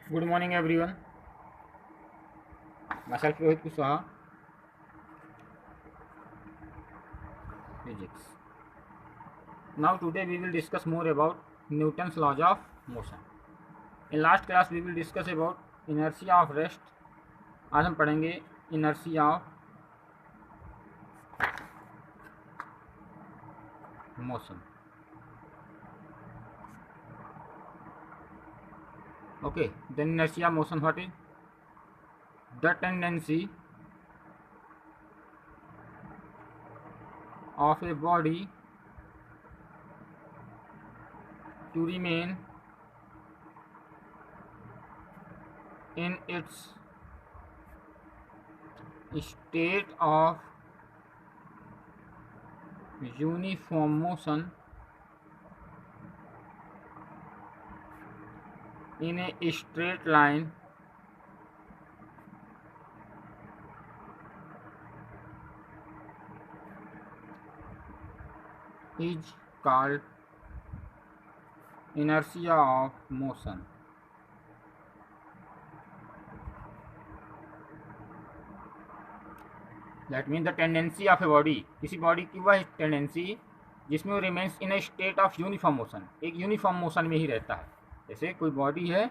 Good morning, everyone. Myself Rohit Kusaha, Physics. Now, today we will discuss more about Newton's laws of motion. In last class, we will discuss about inertia of rest. आज हम पढ़ेंगे inertia of motion. Okay, then inertia of motion, what is? The tendency of a body to remain in its state of uniform motion in a straight line is called inertia of motion. That means the tendency of a body, किसी body की वह tendency जिसमें वो remains in A state of uniform motion, एक uniform motion में ही रहता है. जैसे कोई बॉडी है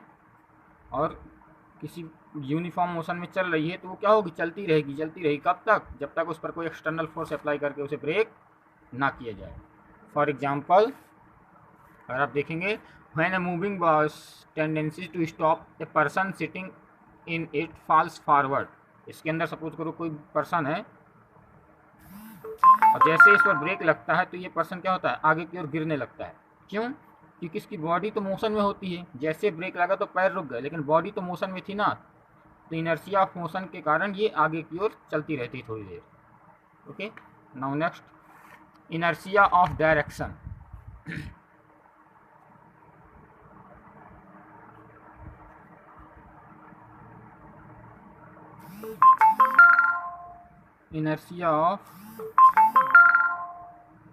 और किसी यूनिफॉर्म मोशन में चल रही है तो वो क्या होगी, चलती रहेगी. कब तक? जब तक उस पर कोई एक्सटर्नल फोर्स अप्लाई करके उसे ब्रेक ना किया जाए. फॉर एग्जाम्पल, अगर आप देखेंगे, when a moving bus tendency to stop a person sitting in it falls forward. इसके अंदर सपोज करो कोई पर्सन है और जैसे इस पर ब्रेक लगता है तो ये पर्सन क्या होता है, आगे की ओर गिरने लगता है. क्यों? क्योंकि इसकी बॉडी तो मोशन में होती है. जैसे ब्रेक लगा तो पैर रुक गए, लेकिन बॉडी तो मोशन में थी ना, तो इनर्शिया ऑफ मोशन के कारण ये आगे की ओर चलती रहती है थोड़ी देर. Okay, now next, inertia of direction. Inertia of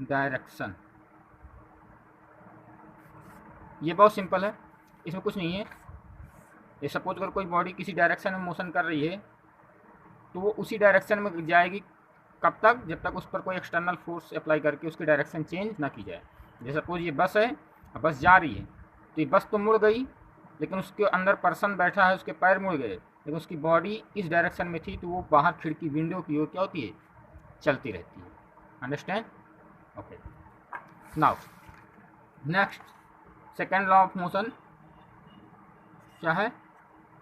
direction, ये बहुत सिंपल है, इसमें कुछ नहीं है. ये सपोज अगर कोई बॉडी किसी डायरेक्शन में मोशन कर रही है तो वो उसी डायरेक्शन में जाएगी. कब तक? जब तक उस पर कोई एक्सटर्नल फोर्स अप्लाई करके उसकी डायरेक्शन चेंज ना की जाए. जैसे सपोज ये बस है, बस जा रही है तो ये बस तो मुड़ गई, लेकिन उसके अंदर पर्सन बैठा है, उसके पैर मुड़ गए, लेकिन उसकी बॉडी इस डायरेक्शन में थी तो वो बाहर खिड़की विंडो की ओर क्या होती है, चलती रहती है. Understand? Okay, now next, second law of motion क्या है?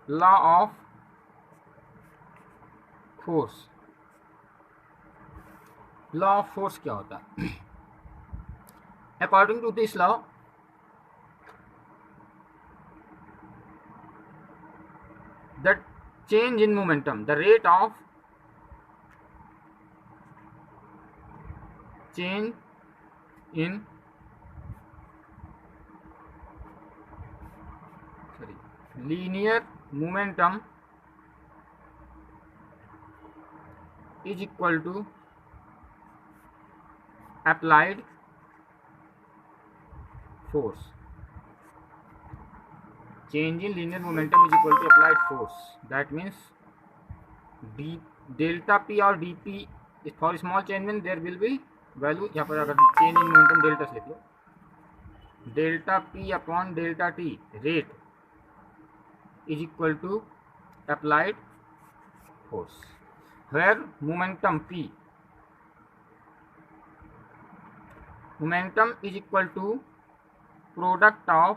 Law of force. Law of force क्या होता है? According to this law, the change in momentum, the rate of change in linear momentum is equal to applied force. Change in linear momentum is equal to applied force. That means delta p or dp is for small change when there will be value. यहाँ पर अगर change in momentum delta से लिख लो, delta p upon delta t rate is equal to applied force, where momentum p, momentum is equal to product of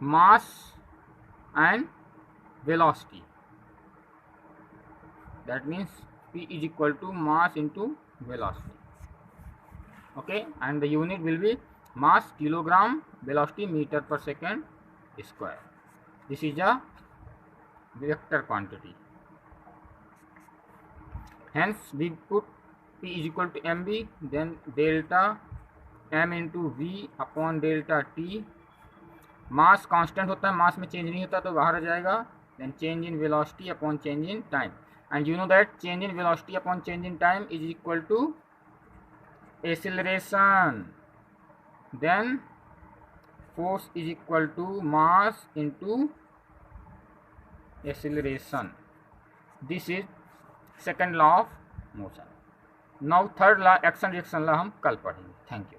mass and velocity. That means p is equal to mass into velocity. Okay, and the unit will be mass kilogram, velocity meter per second square. This is a vector quantity. Hence we put p is equal to mv, then delta m into v upon delta t. Mass constant होता है, मास में change नहीं होता तो बाहर आ जाएगा. Then change in velocity upon change in time, and you know that change in velocity upon change in time is equal to acceleration. Then force is equal to mass into acceleration. This is second law of motion. Now third law, action reaction law, हम कल पढ़ेंगे। Thank you.